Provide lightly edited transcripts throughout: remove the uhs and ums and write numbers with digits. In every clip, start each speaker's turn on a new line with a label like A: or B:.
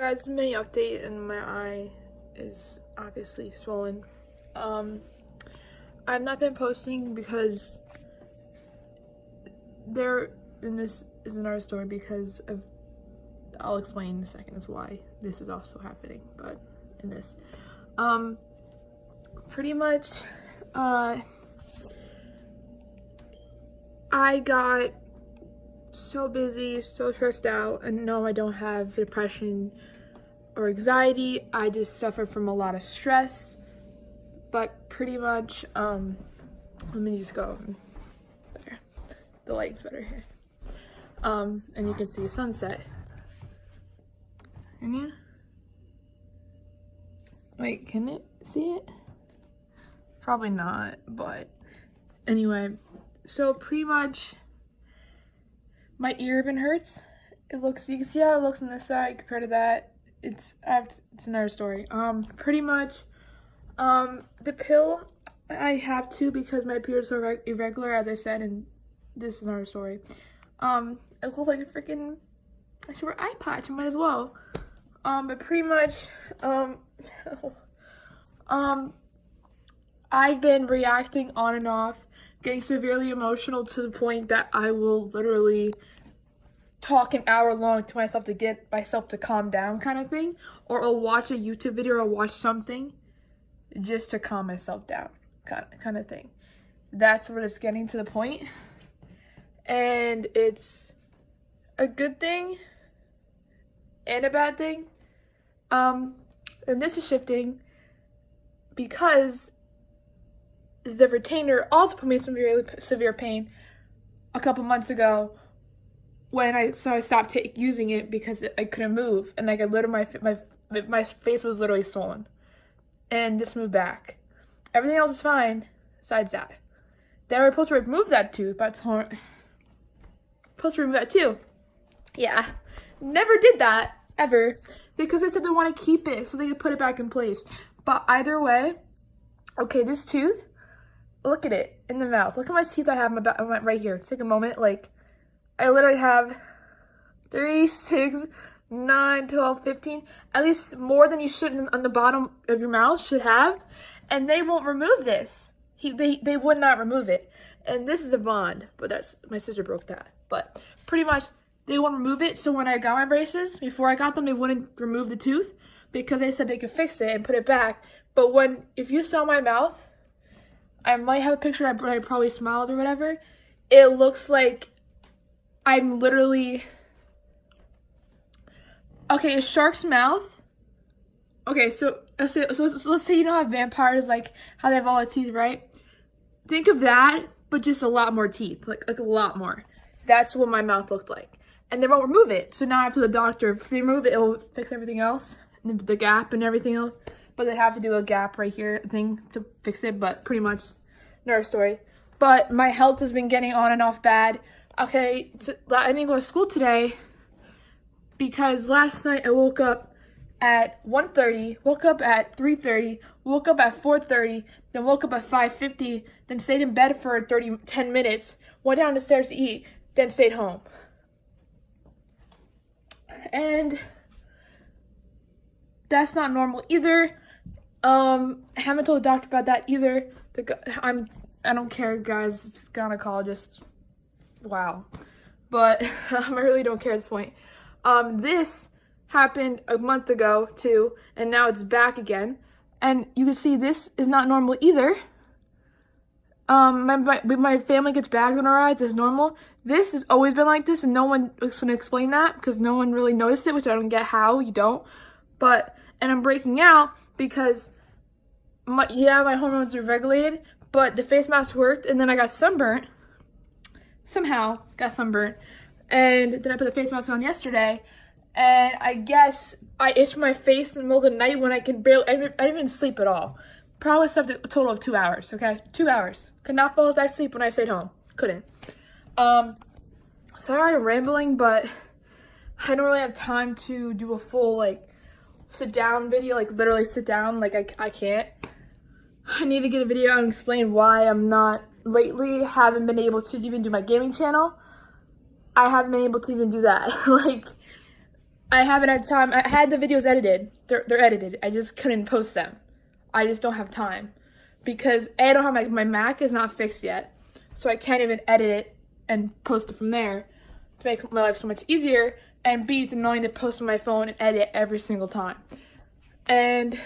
A: Guys, mini update, and my eye is obviously swollen. I've not been posting because this is another story because of, I'll explain in a second as why this is also happening, but in this. Pretty much, I got so busy, so stressed out, and no, I don't have depression or anxiety. I just suffer from a lot of stress. But pretty much, let me just go there. The lighting's better here. And you can see a sunset. Can you? Wait, can it see it? Probably not, but anyway, so pretty much my ear even hurts. It looks, you can see how it looks on this side compared to that. It's another story. Pretty much, the pill I have to because my periods are irregular, as I said, and this is another story. It looks like a freaking, I should wear eye patch, I might as well. But pretty much, I've been reacting on and off, getting severely emotional to the point that I will literally talk an hour long to myself to get myself to calm down, kind of thing. Or I'll watch a YouTube video or watch something just to calm myself down, kind of thing. That's what it's getting to the point. And it's a good thing and a bad thing. And this is shifting because the retainer also put me in some really severe pain a couple months ago when I stopped using it because I couldn't move, and like I literally my face was literally swollen, and this moved back. Everything else is fine besides that. They were supposed to remove that tooth, but supposed to remove that too. Yeah, never did that ever because they said they want to keep it so they could put it back in place. But either way, okay, this tooth. Look at it in the mouth. Look how much teeth I have right here. Take a moment. Like, I literally have 3, 6, 9, 12, 15. At least more than you should on the bottom of your mouth should have. And they won't remove this. They would not remove it. And this is a bond. But that's, my sister broke that. But pretty much, they won't remove it. So when I got my braces, before I got them, they wouldn't remove the tooth. Because they said they could fix it and put it back. But if you saw my mouth, I might have a picture I probably smiled or whatever. It looks like I'm literally, okay, a shark's mouth. Okay, so let's say you know how vampires, like, how they have all the teeth, right? Think of that, but just a lot more teeth, like a lot more. That's what my mouth looked like. And they won't remove it, so now I have to the doctor. If they remove it, it'll fix everything else, the gap and everything else. But they have to do a gap right here thing to fix it, but pretty much another story. But my health has been getting on and off bad. Okay, I didn't go to school today because last night I woke up at 1:30, woke up at 3:30, woke up at 4:30, then woke up at 5:50, then stayed in bed for 10 minutes, went down the stairs to eat, then stayed home. And that's not normal either. I haven't told the doctor about that either. I don't care, guys. It's gynecologist. Wow. But I really don't care at this point. This happened a month ago too, and now it's back again. And you can see this is not normal either. My family gets bags on our eyes. It's normal. This has always been like this, and no one is gonna explain that because no one really noticed it, which I don't get how you don't. And I'm breaking out because my hormones are regulated, but the face mask worked, and then I got sunburnt. Somehow got sunburnt, and then I put the face mask on yesterday, and I guess I itched my face in the middle of the night when I didn't even sleep at all. Probably slept a total of 2 hours, okay? 2 hours. Could not fall back to sleep when I stayed home. Couldn't. Sorry I'm rambling, but I don't really have time to do a full, like, sit down video, like literally sit down, like I can't. I need to get a video and explain why I'm not lately haven't been able to even do my gaming channel. I haven't been able to even do that. Like, I haven't had time. I had the videos edited. They're edited. I just couldn't post them. I just don't have time. Because A, I don't have my Mac is not fixed yet. So I can't even edit it and post it from there to make my life so much easier. And B, it's annoying to post on my phone and edit every single time. And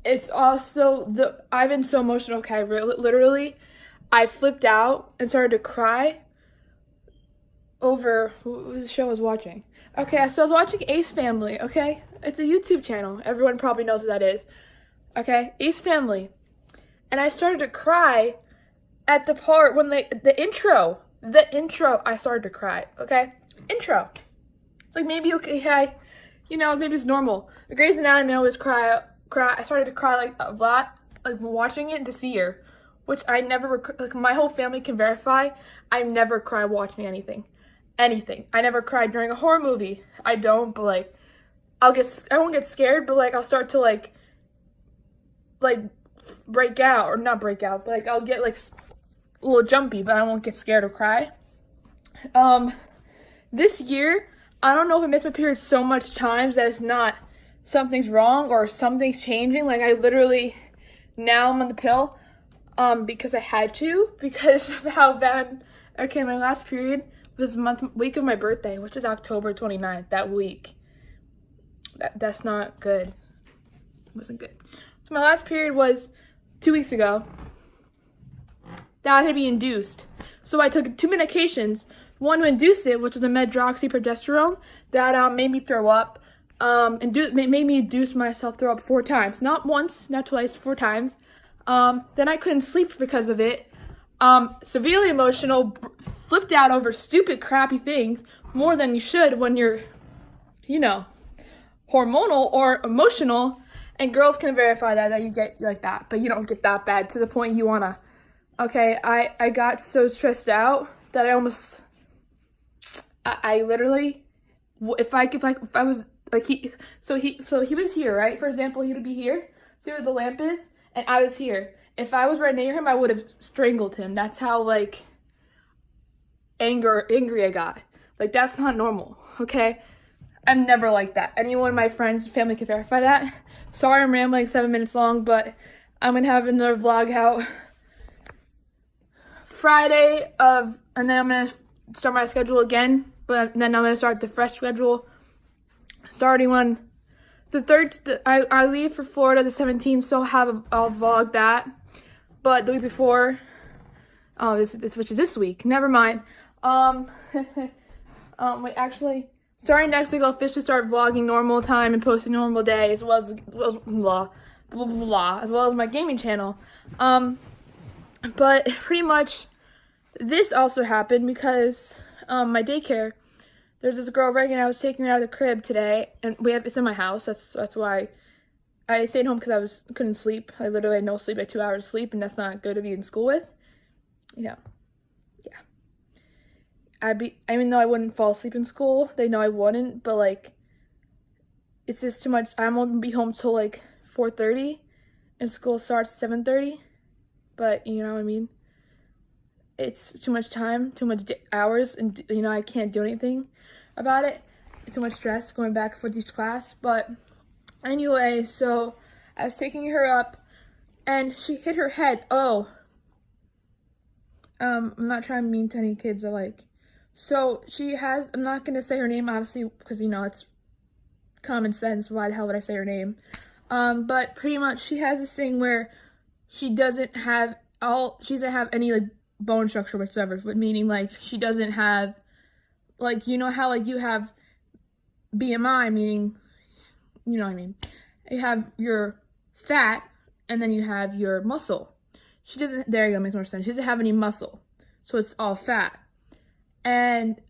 A: it's also I've been so emotional. Okay, literally, I flipped out and started to cry over what was the show I was watching. Okay, so I was watching Ace Family. Okay, it's a YouTube channel. Everyone probably knows what that is. Okay, Ace Family, and I started to cry at the part when the intro. I started to cry. Okay, intro. It's like maybe okay, hey, you know, maybe it's normal. The Grey's Anatomy, I always cry. I started to cry like a lot, like watching it this year, which I never, like my whole family can verify. I never cry watching anything. I never cried during a horror movie. I don't, but like, I won't get scared, but like I'll start to like break out, or not break out, but like I'll get like a little jumpy, but I won't get scared or cry. This year, I don't know if I missed my period so much times that it's not something's wrong or something's changing. Like I literally, now I'm on the pill, because I had to, because of how bad, okay, my last period was week of my birthday, which is October 29th, that week. That's not good. It wasn't good. So my last period was 2 weeks ago. That had to be induced. So I took 2 medications. One to induce it, which is a medroxyprogesterone, that made me throw up. Made me induce myself throw up 4 times. Not once, not twice, 4 times. Then I couldn't sleep because of it. Severely emotional, flipped out over stupid, crappy things, more than you should when you're, you know, hormonal or emotional. And girls can verify that you get like that, but you don't get that bad to the point you wanna. Okay, I got so stressed out that I almost, I literally, if I was like he was here, right? For example, he would be here. See where the lamp is, and I was here. If I was right near him, I would have strangled him. That's how like angry I got. Like that's not normal. Okay, I'm never like that. Anyone, my friends, family can verify that. Sorry, I'm rambling 7 minutes long, but I'm gonna have another vlog out Friday and then I'm gonna start my schedule again. But then I'm gonna start the fresh schedule, starting on the 3rd. I leave for Florida the 17th, so I'll vlog that. But the week before, which is this week. Never mind. Wait, actually, starting next week, I'll officially start vlogging normal time and posting normal day, as well as my gaming channel. But pretty much, this also happened because my daycare. There's this girl, Reagan. I was taking her out of the crib today, and it's in my house. That's why I stayed home, because couldn't sleep. I literally had no sleep. I had 2 hours of sleep, and that's not good to be in school with. Yeah. Even though I wouldn't fall asleep in school, they know I wouldn't, but like, it's just too much. I'm gonna be home till like 4:30, and school starts 7:30. But you know what I mean. It's too much time, too much hours, and you know I can't do anything about it. It's too much stress going back and forth each class. But anyway, so I was taking her up, and she hit her head. I'm not trying to be mean to any kids alike. So she has, I'm not gonna say her name obviously, because you know it's common sense. Why the hell would I say her name? But pretty much she has this thing where she doesn't have any like bone structure whatsoever, but meaning like she doesn't have, like, you know how like you have BMI, meaning, you know what I mean, you have your fat and then you have your muscle. She doesn't, there you go, makes more sense. She doesn't have any muscle, so it's all fat. And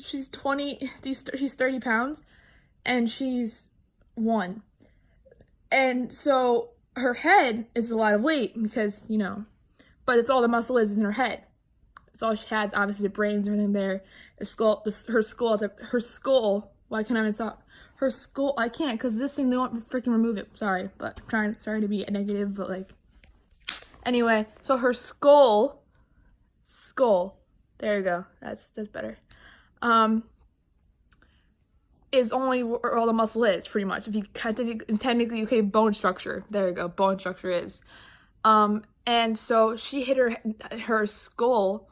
A: she's 30 pounds, and she's 1. And so her head is a lot of weight because, you know, but it's all the muscle is in her head. It's all she has. Obviously, the brains and everything there. The skull, her skull. Why can't I even talk? Her skull. I can't because this thing, they won't freaking remove it. Sorry, but I'm sorry to be negative, but like. Anyway, so her skull There you go. That's better. Is only where all the muscle is, pretty much. If you technically, okay, bone structure. There you go. Bone structure is. And so she hit her skull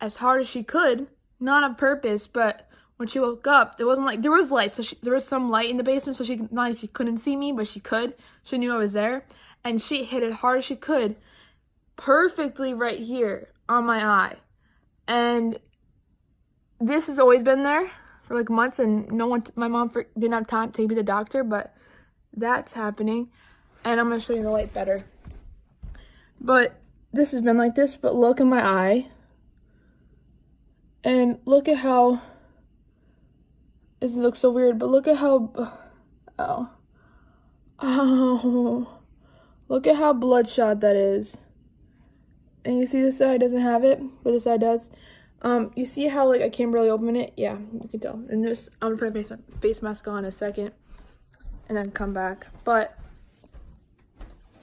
A: as hard as she could, not on purpose, but when she woke up, it wasn't like, there was light, so there was some light in the basement, so she couldn't see me, but she could. She knew I was there, and she hit it hard as she could, perfectly right here on my eye. And this has always been there for like months, and my mom didn't have time to take me to the doctor, but that's happening. And I'm gonna show you the light better. But this has been like this, but look in my eye. And look at how, this looks so weird, but look at how, look at how bloodshot that is. And you see this side doesn't have it, but this side does. You see how, like, I can't really open it? Yeah, you can tell. And just, I'm gonna put a face mask on in a second, and then come back.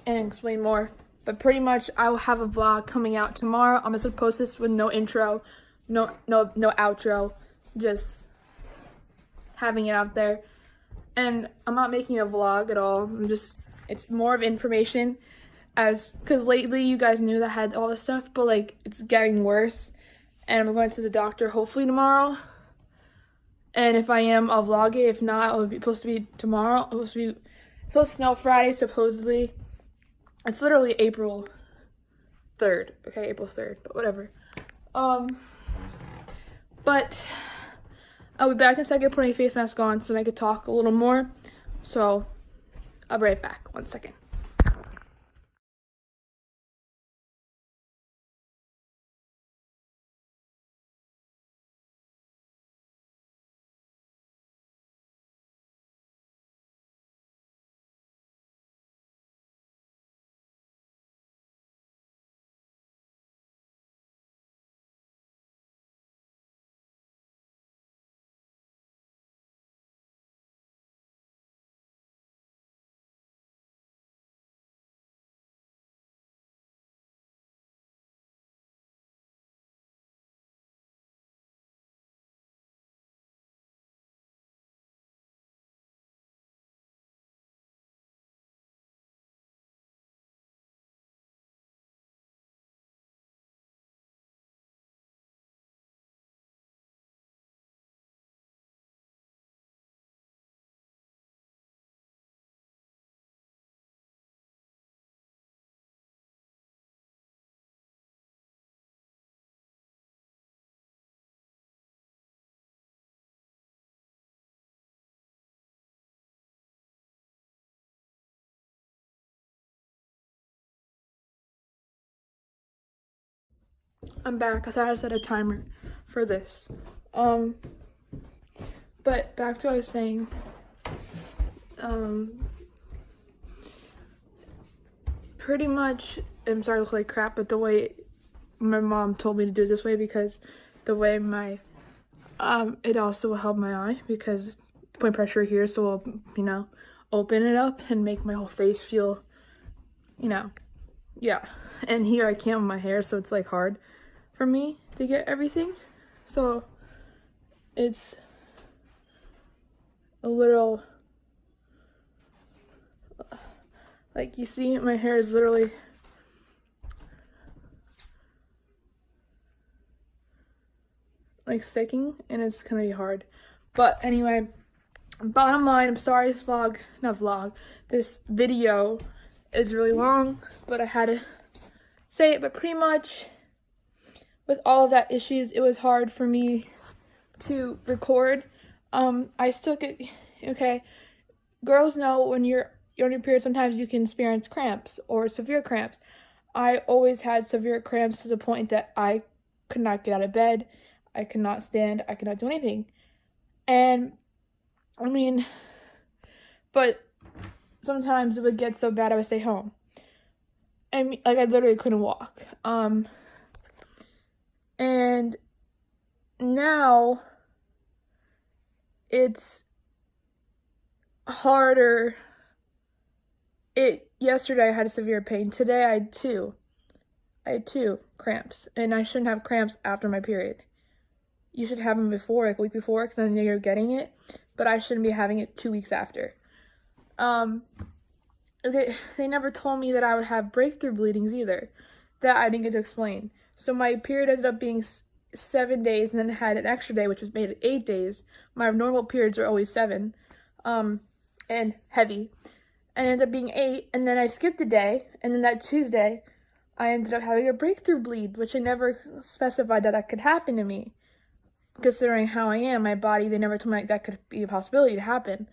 A: And explain more. But pretty much, I will have a vlog coming out tomorrow. I'm gonna post this with no intro, no outro, just having it out there. And I'm not making a vlog at all. It's more of information, because lately you guys knew that I had all this stuff, but like, it's getting worse. And I'm going to the doctor hopefully tomorrow. And if I am, I'll vlog it. If not, it'll be supposed to be tomorrow. It's supposed to snow Friday, supposedly. It's literally April 3rd. Okay, April 3rd, but whatever. But I'll be back in a second, putting a face mask on so I could talk a little more. So I'll be right back. 1 second. I'm back because I had to set a timer for this. But back to what I was saying. Pretty much, I'm sorry to look like crap, but the way my mom told me to do it this way, because the way it also will help my eye, because point pressure here, so it'll, open it up and make my whole face feel, yeah. And here I can't with my hair, so it's like hard for me to get everything. So it's a little, like, you see, my hair is literally like sticking, and it's gonna be hard. But anyway, bottom line, I'm sorry this video is really long, but I had to say it. But pretty much, with all of that issues, it was hard for me to record. I still get, okay, girls know when you're on your period, sometimes you can experience cramps or severe cramps. I always had severe cramps to the point that I could not get out of bed, I could not stand, I could not do anything. And I mean, but sometimes it would get so bad I would stay home. And like, I literally couldn't walk. And now it's harder. Yesterday I had a severe pain. Today I had 2. I had 2 cramps, and I shouldn't have cramps after my period. You should have them before, like a week before, because then you're getting it, but I shouldn't be having it 2 weeks after. They never told me that I would have breakthrough bleedings either. That I didn't get to explain. So my period ended up being 7 days, and then had an extra day, which was made it 8 days. My normal periods are always 7, and heavy. And it ended up being 8, and then I skipped a day, and then that Tuesday, I ended up having a breakthrough bleed, which I never specified that could happen to me. Considering how I am, my body, they never told me that could be a possibility to happen.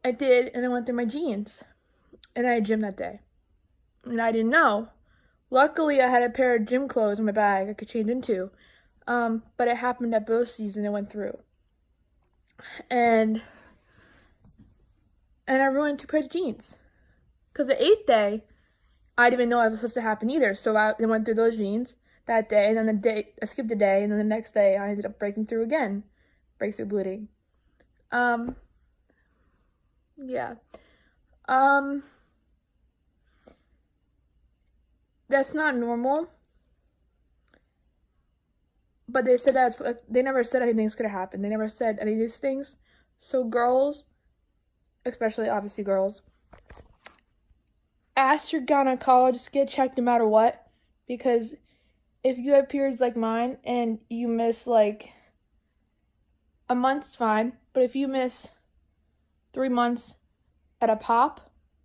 A: I did, and I went through my jeans, and I had gym that day. And I didn't know. Luckily, I had a pair of gym clothes in my bag I could change into, but it happened at both seasons. It went through. And I ruined 2 pairs of jeans. Because the 8th day, I didn't even know it was supposed to happen either. So I went through those jeans that day, and then I skipped a day, and then the next day I ended up breaking through again. Breakthrough bleeding. Yeah. That's not normal. But they said they never said anything's gonna happen. They never said any of these things. So girls, especially obviously girls, ask your gynecologist to get checked no matter what, because if you have periods like mine and you miss like a month, it's fine, but if you miss 3 months at a pop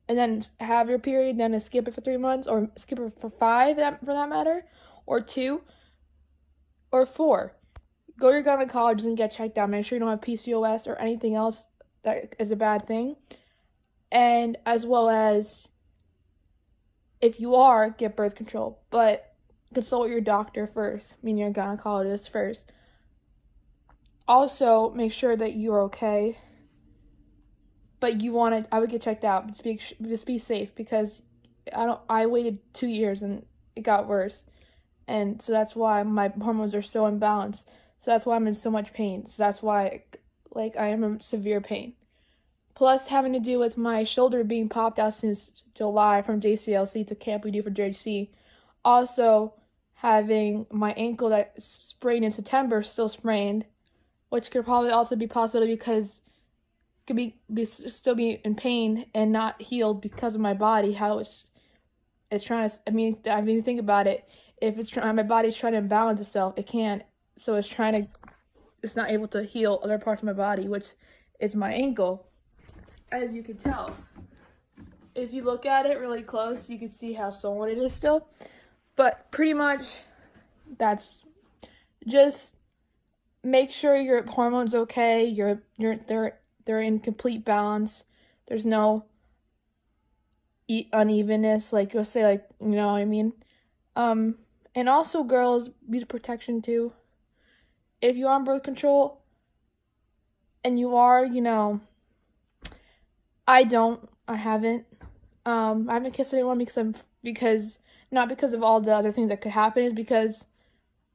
A: and then have your period, then skip it for 3 months, or skip it for 5 for that matter, or 2 or 4, go to your gynecologist and get checked out. Make sure you don't have PCOS or anything else that is a bad thing, and as well as if you are, get birth control, but consult your doctor first, meaning your gynecologist first. Also, make sure that you're okay, but I would get checked out. Just be safe, because I waited 2 years and it got worse, and so that's why my hormones are so imbalanced. So that's why I'm in so much pain. So that's why, like, I am in severe pain. Plus, having to do with my shoulder being popped out since July from JCLC to camp we do for JC. Also, having my ankle that sprained in September still sprained, which could probably also be possible because it could still be in pain and not healed because of my body, how it's trying to, I mean, think about it. If my body's trying to balance itself, it can't. So it's not able to heal other parts of my body, which is my ankle. As you can tell, if you look at it really close, you can see how swollen it is still. But pretty much, that's just make sure your hormones okay. They're in complete balance. There's no unevenness, like you'll say, like, you know what I mean. And also, girls, use protection too. If you're on birth control, and you are, you know, I haven't kissed anyone because not because of all the other things that could happen, is because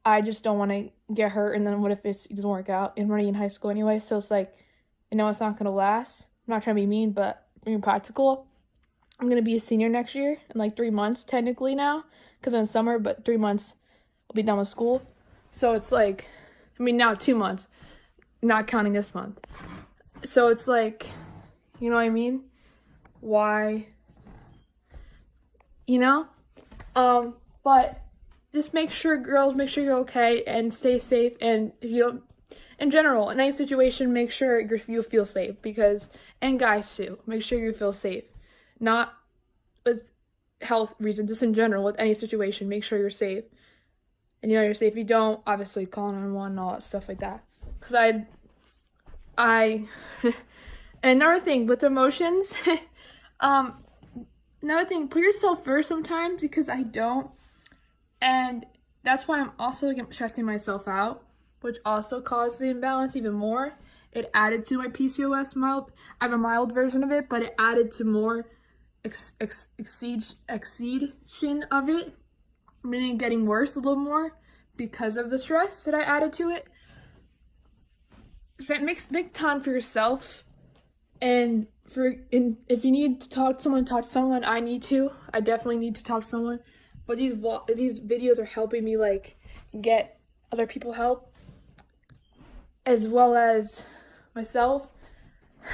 A: I just don't want to get hurt, and then what if it doesn't work out? I'm already in high school anyway, so it's like, I know it's not going to last. I'm not trying to be mean, but being practical, I'm going to be a senior next year in like 3 months technically now, because in summer, but 3 months I'll be done with school. So it's like, I mean, now 2 months, not counting this month. So it's like, you know what I mean? Why? You know? But just make sure, girls, make sure you're okay and stay safe. And if you, in general, in any situation, make sure you feel safe, because, and guys too, make sure you feel safe. Not with health reasons, just in general, with any situation, make sure you're safe. And you know you're safe. If you don't, obviously call 911 and all that stuff like that. Because and another thing with emotions, another thing, put yourself first sometimes, because I don't. And that's why I'm also stressing myself out, which also caused the imbalance even more. It added to my PCOS mild. I have a mild version of it, but it added to more exceedation of it, meaning getting worse a little more because of the stress that I added to it. Make time for yourself, and if you need to talk to someone, talk to someone. I definitely need to talk to someone, but these videos are helping me like get other people help as well as myself.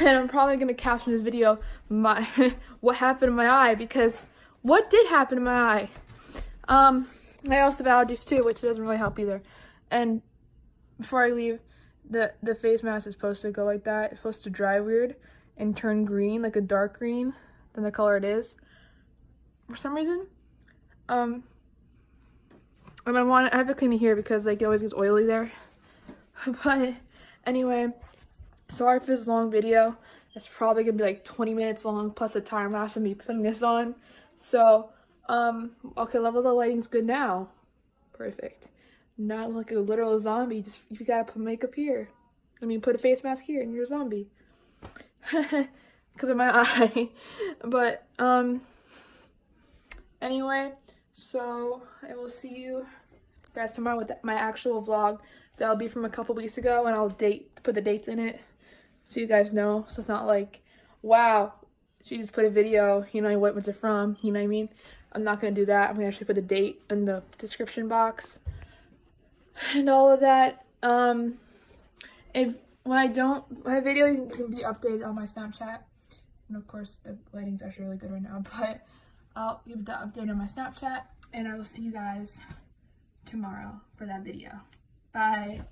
A: And I'm probably gonna caption this video my what happened in my eye, because what did happen in my eye? I also have allergies too, which doesn't really help either. And before I leave, the face mask is supposed to go like that. It's supposed to dry weird and turn green, like a dark green than the color it is for some reason. And I have to clean it here because like it always gets oily there. But anyway, sorry for this long video. It's probably gonna be like 20 minutes long plus the time lapse of me putting this on. So okay, level the lighting's good now. Perfect. Not like a literal zombie. Just you gotta put makeup here. I mean, put a face mask here and you're a zombie. Because of my eye. But anyway, so I will see you guys tomorrow with my actual vlog. That'll be from a couple weeks ago, and I'll put the dates in it so you guys know. So it's not like, wow, she just put a video, you know, what was it from, you know what I mean? I'm not gonna do that. I'm gonna actually put the date in the description box and all of that. My video can be updated on my Snapchat, and of course the lighting's actually really good right now, but I'll give the update on my Snapchat, and I will see you guys tomorrow for that video. Bye.